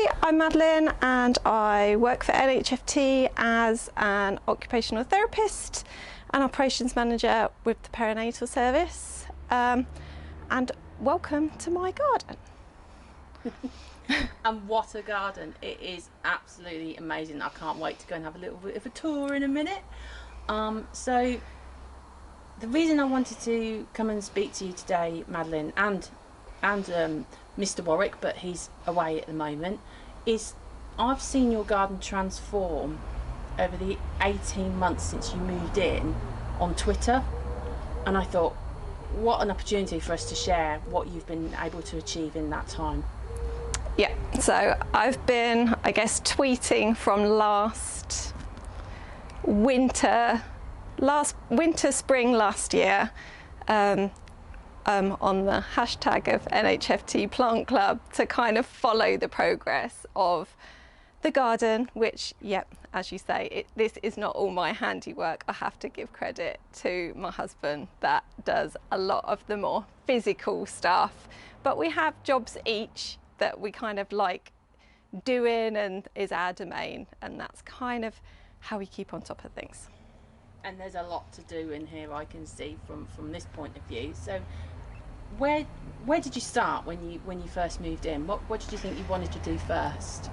Hi, I'm Madeline and I work for NHFT as an occupational therapist and operations manager with the perinatal service. And welcome to my garden. And what a garden. It is absolutely amazing. I can't wait to go and have a little bit of a tour in a minute. So the reason I wanted to come and speak to you today, Madeline, and Mr. Warwick, but he's away at the moment, is I've seen your garden transform over the 18 months since you moved in on Twitter, and I thought, what an opportunity for us to share what you've been able to achieve in that time. Yeah, so I've been, I guess, tweeting from last winter, spring last year, on the hashtag of NHFT Plant Club to kind of follow the progress of the garden, which, yep, as you say, this is not all my handiwork. I have to give credit to my husband that does a lot of the more physical stuff, but we have jobs each that we kind of like doing and is our domain, and that's kind of how we keep on top of things. And there's a lot to do in here, I can see from this point of view. So where did you start when you first moved in? What did you think you wanted to do first?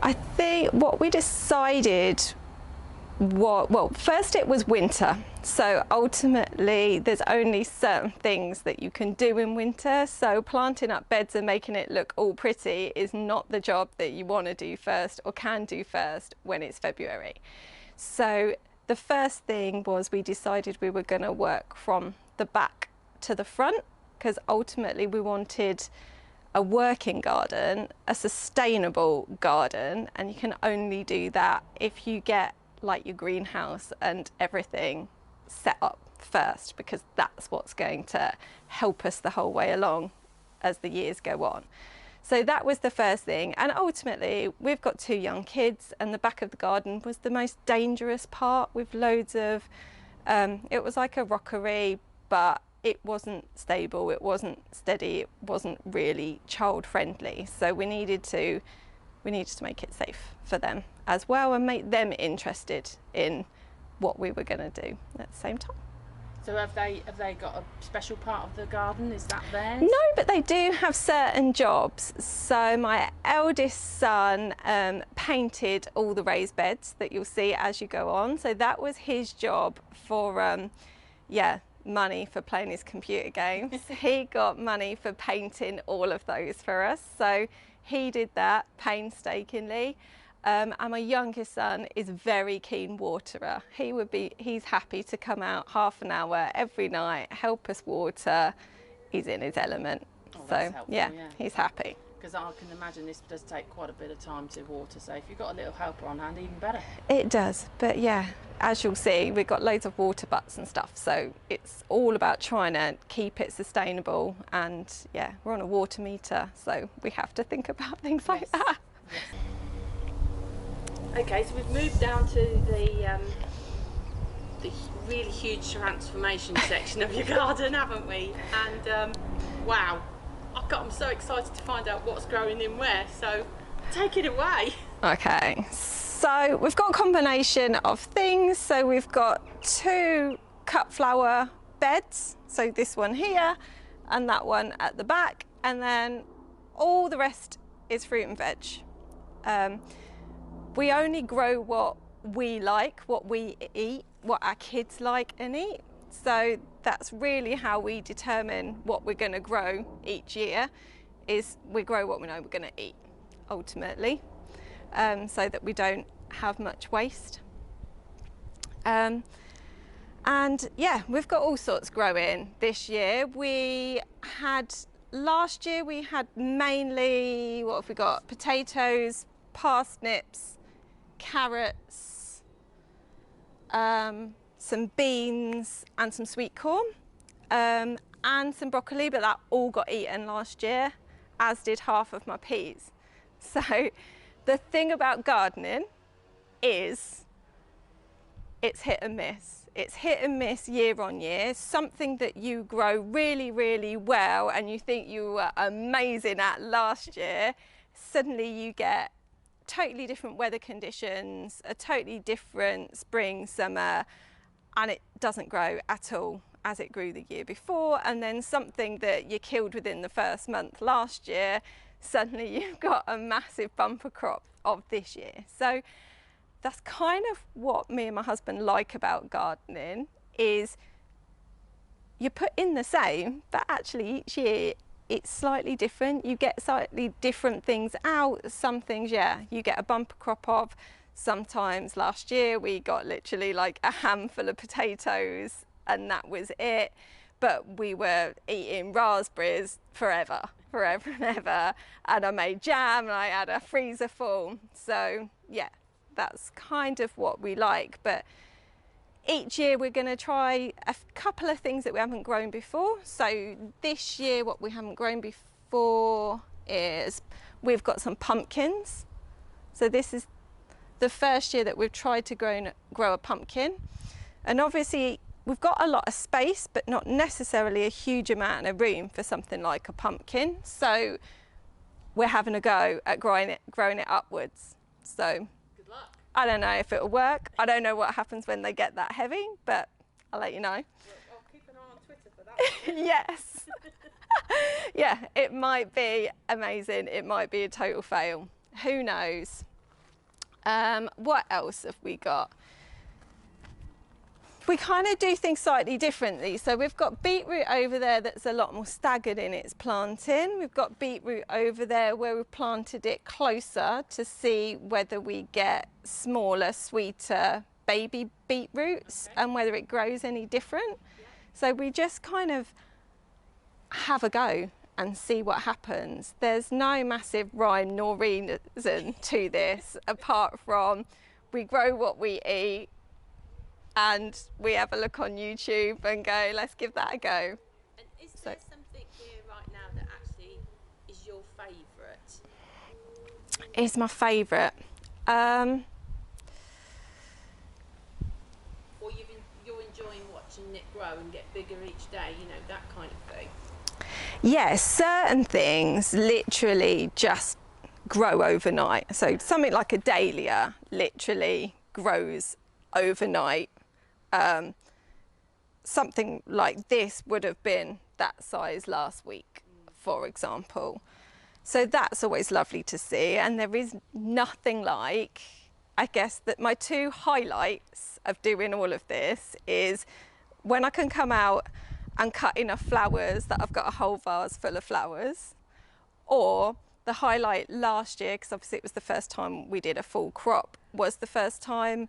I think what we decided, well, first it was winter. So ultimately there's only certain things that you can do in winter. So planting up beds and making it look all pretty is not the job that you want to do first or can do first when it's February. So the first thing was we decided we were going to work from the back to the front, because ultimately we wanted a working garden, a sustainable garden, and you can only do that if you get like your greenhouse and everything set up first, because that's what's going to help us the whole way along as the years go on. So that was the first thing, and ultimately we've got 2 young kids, and the back of the garden was the most dangerous part, with loads of it was like a rockery, but it wasn't stable, it wasn't steady, it wasn't really child friendly. So we needed to make it safe for them as well, and make them interested in what we were going to do at the same time. So have they got a special part of the garden? Is that theirs? No, but they do have certain jobs. So my eldest son painted all the raised beds that you'll see as you go on. So that was his job for, money for playing his computer games. He got money for painting all of those for us. So he did that painstakingly. And my youngest son is very keen waterer. He's happy to come out half an hour every night, help us water. He's in his element. Oh, so helpful, yeah, he's happy. Because I can imagine this does take quite a bit of time to water, so if you've got a little helper on hand, even better. It does, but yeah, as you'll see, we've got loads of water butts and stuff, so it's all about trying to keep it sustainable, and yeah, we're on a water meter, so we have to think about things like that. Yes. Okay, so we've moved down to the really huge transformation section of your garden, haven't we? And wow, I'm so excited to find out what's growing in where, so take it away. Okay, so we've got a combination of things. So we've got 2 cut flower beds, so this one here and that one at the back, and then all the rest is fruit and veg. We only grow what we like, what we eat, what our kids like and eat. So that's really how we determine what we're going to grow each year, is we grow what we know we're going to eat, ultimately, so that we don't have much waste. And yeah, we've got all sorts growing this year. Last year we had mainly, what have we got? Potatoes, parsnips, carrots, some beans and some sweet corn, and some broccoli, but that all got eaten last year, as did half of my peas. So the thing about gardening is it's hit and miss. It's hit and miss year on year. Something that you grow really, really well and you think you were amazing at last year suddenly you get totally different weather conditions, a totally different spring, summer, and it doesn't grow at all as it grew the year before. And then something that you killed within the first month last year, suddenly you've got a massive bumper crop of this year. So that's kind of what me and my husband like about gardening, is you put in the same, but actually each year it's slightly different. You get slightly different things out. Some things, yeah, you get a bumper crop of. Sometimes last year we got literally like a handful of potatoes and that was it. But we were eating raspberries forever and ever. And I made jam and I had a freezer full. So yeah, that's kind of what we like. But each year we're going to try a couple of things that we haven't grown before. So this year what we haven't grown before is we've got some pumpkins. So this is the first year that we've tried to grow a pumpkin. And obviously we've got a lot of space, but not necessarily a huge amount of room for something like a pumpkin. So we're having a go at growing it upwards. So good luck. I don't know if it'll work. I don't know what happens when they get that heavy, but I'll let you know. Well, I'll keep an eye on Twitter for that. Yes. Yeah, it might be amazing. It might be a total fail. Who knows? What else have we got? We kind of do things slightly differently. So we've got beetroot over there that's a lot more staggered in its planting. We've got beetroot over there where we've planted it closer to see whether we get smaller, sweeter baby beetroots, okay, and whether it grows any different. Yeah. So we just kind of have a go and see what happens. There's no massive rhyme nor reason to this apart from we grow what we eat, and we have a look on YouTube and go, let's give that a go. And is there something here right now that actually is your favourite? Is my favourite? Or you're enjoying watching it grow and get bigger each day, you know, that kind of thing? Yes, certain things literally just grow overnight. So something like a dahlia literally grows overnight. Something like this would have been that size last week, for example. So that's always lovely to see. And there is nothing like, I guess that my two highlights of doing all of this is when I can come out and cut enough flowers that I've got a whole vase full of flowers, or the highlight last year, because obviously it was the first time we did a full crop, was the first time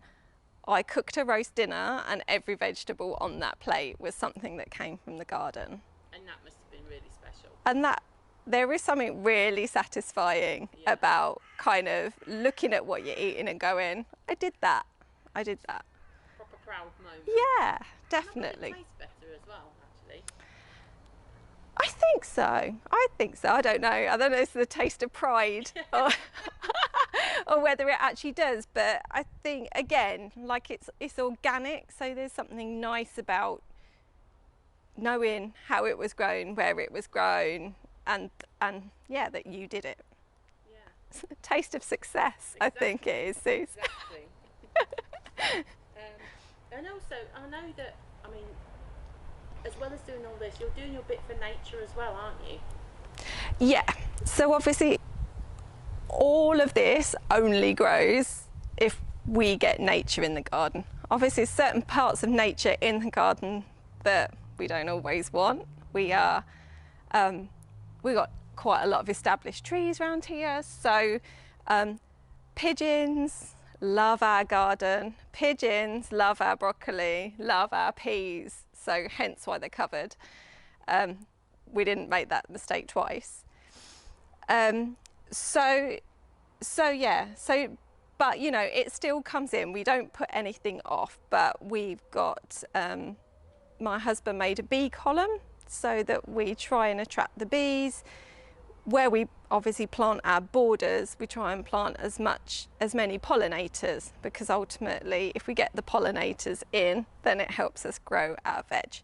I cooked a roast dinner and every vegetable on that plate was something that came from the garden. And that must have been really special. And that there is something really satisfying, yeah, about kind of looking at what you're eating and going, I did that. Proper proud moment. Yeah, definitely. And it tastes better as well, actually. I think so. I don't know. I don't know if it's the taste of pride or whether it actually does. But I think, again, like it's organic. So there's something nice about knowing how it was grown, where it was grown, and yeah, that you did it. Yeah. It's a taste of success, exactly. I think it is, Suze. Exactly. And also, I know that, I mean, as well as doing all this, you're doing your bit for nature as well, aren't you? Yeah, so obviously all of this only grows if we get nature in the garden. Obviously certain parts of nature in the garden that we don't always want. We got quite a lot of established trees around here, so pigeons love our garden, pigeons love our broccoli, love our peas, so hence why they're covered. We didn't make that mistake twice. So yeah, but you know, it still comes in. We don't put anything off, but we've got, my husband made a bee column so that we try and attract the bees. Where we obviously plant our borders, we try and plant as many pollinators, because ultimately if we get the pollinators in, then it helps us grow our veg.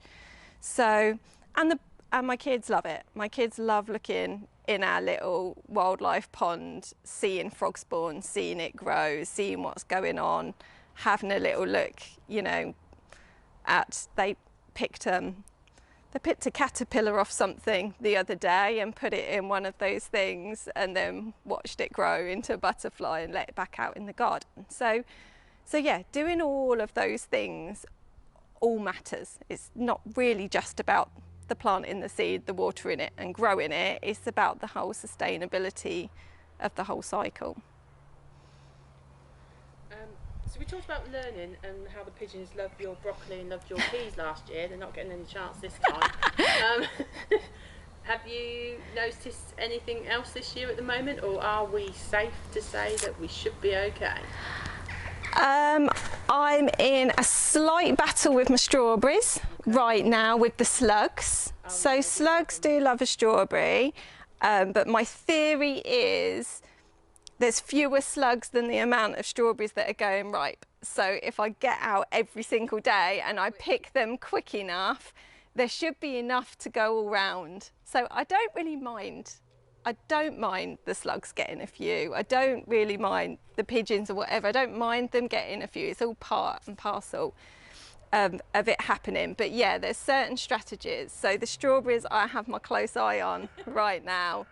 So, and my kids love it. My kids love looking in our little wildlife pond, seeing frog spawn, seeing it grow, seeing what's going on, having a little look, you know, they picked a caterpillar off something the other day and put it in one of those things, and then watched it grow into a butterfly and let it back out in the garden. So yeah, doing all of those things all matters. It's not really just about the planting the seed, the watering it and growing it. It's about the whole sustainability of the whole cycle. So we talked about learning and how the pigeons loved your broccoli and loved your peas last year. They're not getting any chance this time. Have you noticed anything else this year at the moment, or are we safe to say that we should be okay? I'm in a slight battle with my strawberries right now with the slugs. So slugs do love a strawberry, but my theory is there's fewer slugs than the amount of strawberries that are going ripe. So if I get out every single day and I pick them quick enough, there should be enough to go all round. So I don't really mind. I don't mind the slugs getting a few. I don't really mind the pigeons or whatever. I don't mind them getting a few. It's all part and parcel of it happening. But yeah, there's certain strategies. So the strawberries I have my close eye on right now.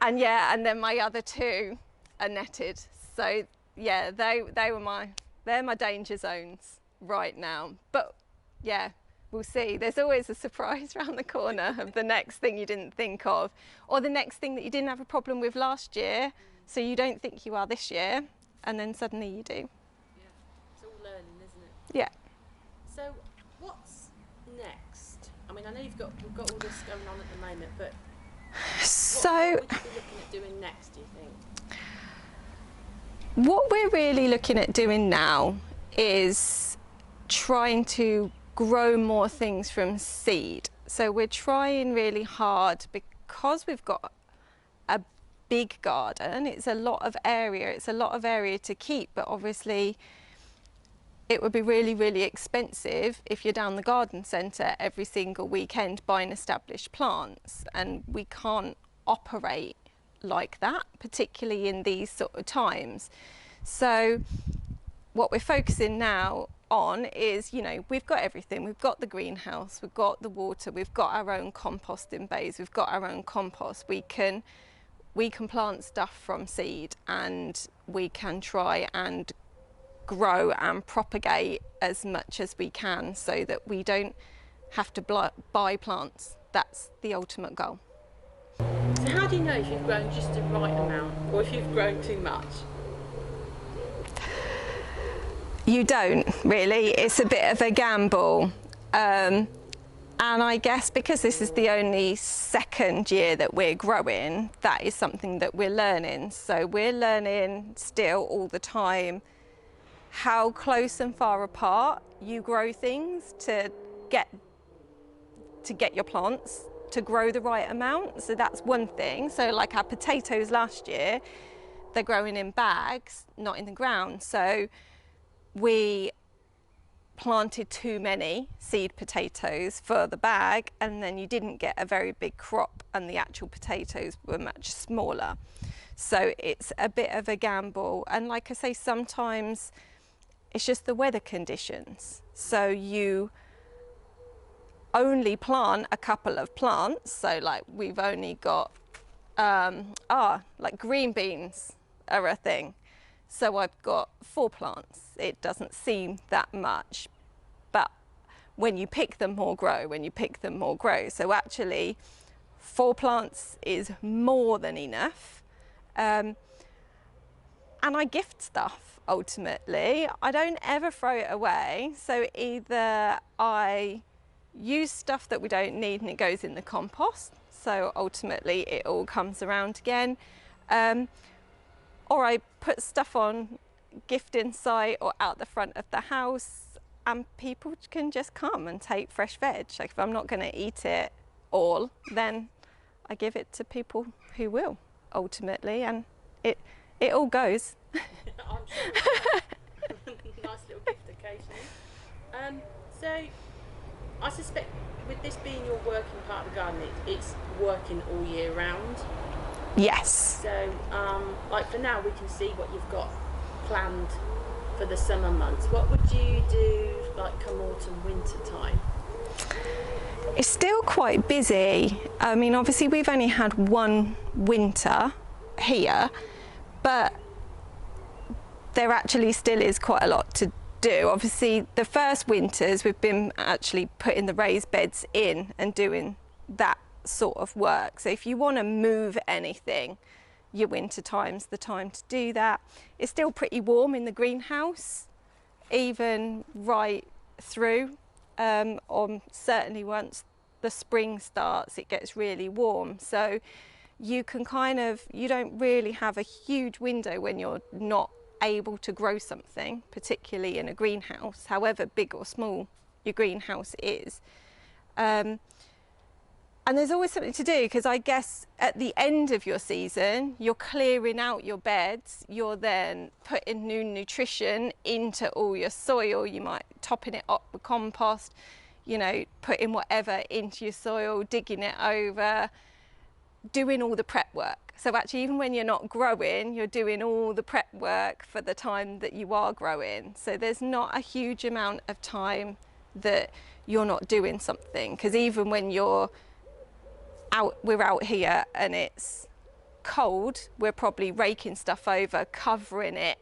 And yeah, and then my other two are netted. So yeah, they're my danger zones right now. But yeah, we'll see. There's always a surprise around the corner of the next thing you didn't think of, or the next thing that you didn't have a problem with last year, so you don't think you are this year, and then suddenly you do. Yeah, it's all learning, isn't it? Yeah. So what's next? I mean, I know we've got all this going on at the moment, but what would you be looking at doing next, do you think? What we're really looking at doing now is trying to grow more things from seed. So we're trying really hard, because we've got a big garden. It's a lot of area to keep, but obviously it would be really, really expensive if you're down the garden centre every single weekend buying established plants, and we can't operate like that, particularly in these sort of times. So what we're focusing now on is, you know, we've got everything. We've got the greenhouse, we've got the water, we've got our own composting bays, we've got our own compost. We can plant stuff from seed, and we can try and grow and propagate as much as we can, so that we don't have to buy plants. That's the ultimate goal. So how do you know if you've grown just the right amount, or if you've grown too much? You don't really. It's a bit of a gamble. And I guess because this is the only second year that we're growing, that is something that we're learning. So we're learning still all the time how close and far apart you grow things to get your plants to grow the right amount. So that's one thing. So like our potatoes last year, they're growing in bags, not in the ground. So we planted too many seed potatoes for the bag, and then you didn't get a very big crop, and the actual potatoes were much smaller. So it's a bit of a gamble. And like I say, sometimes it's just the weather conditions. So you only plant a couple of plants. So like we've only got, like green beans are a thing. So I've got 4 plants. It doesn't seem that much, but when you pick them more grow, when you pick them more grow. So actually 4 plants is more than enough. And I gift stuff ultimately. I don't ever throw it away. So either I use stuff that we don't need and it goes in the compost. So ultimately it all comes around again. Or I put stuff on gifting site or out the front of the house, and people can just come and take fresh veg. Like if I'm not going to eat it all, then I give it to people who will ultimately, and it all goes. I'm sure. Nice little gift occasionally. So I suspect with this being your working part of the garden, it's working all year round. Yes. So, like for now, we can see what you've got planned for the summer months. What would you do like come autumn, winter time? It's still quite busy. I mean, obviously we've only had one winter here, but there actually still is quite a lot to do. Obviously the first winters we've been actually putting the raised beds in and doing that sort of work. So if you want to move anything, your winter time's the time to do that. It's still pretty warm in the greenhouse, even right through. Certainly once the spring starts, it gets really warm. So you can you don't really have a huge window when you're not able to grow something, particularly in a greenhouse, however big or small your greenhouse is. And there's always something to do, because I guess at the end of your season, you're clearing out your beds, you're then putting new nutrition into all your soil, you might topping it up with compost, you know, putting whatever into your soil, digging it over, doing all the prep work. So actually, even when you're not growing, you're doing all the prep work for the time that you are growing. So there's not a huge amount of time that you're not doing something, because even when we're out here and it's cold, we're probably raking stuff over, covering it,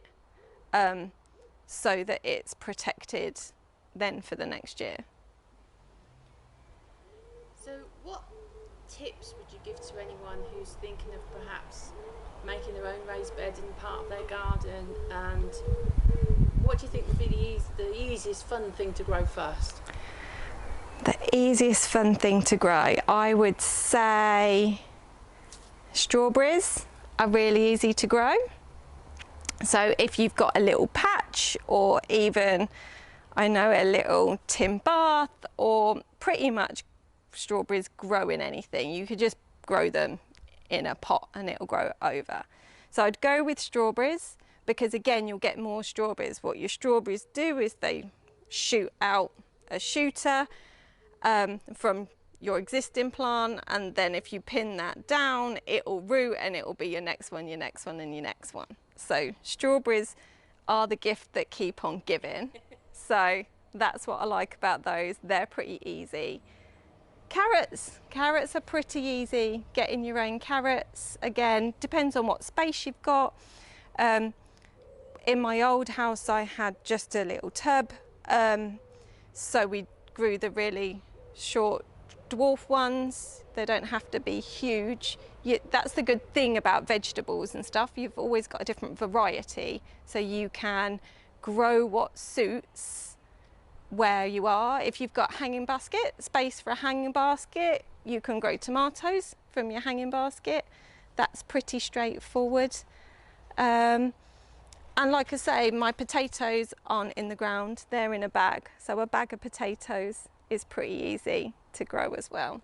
so that it's protected then for the next year. So what tips would you give to anyone who's thinking of perhaps making their own raised bed in part of their garden, and what do you think would be the easiest fun thing to grow first? The easiest fun thing to grow, I would say strawberries are really easy to grow. So if you've got a little patch, or even, I know, a little tin bath, or pretty much strawberries grow in anything. You could just grow them in a pot and it'll grow over. So I'd go with strawberries, because again, you'll get more strawberries. What your strawberries do is they shoot out a shooter from your existing plant, and then if you pin that down, it'll root and it'll be your next one, your next one, and your next one. So strawberries are the gift that keep on giving. So that's what I like about those. They're pretty easy. Carrots are pretty easy. Getting your own carrots, again, depends on what space you've got. In my old house, I had just a little tub, so we grew the really short dwarf ones. They don't have to be huge. That's the good thing about vegetables and stuff. You've always got a different variety, so you can grow what suits where you are. If you've got hanging basket, space for a hanging basket, you can grow tomatoes from your hanging basket. That's pretty straightforward. And like I say, my potatoes aren't in the ground, they're in a bag. So a bag of potatoes is pretty easy to grow as well.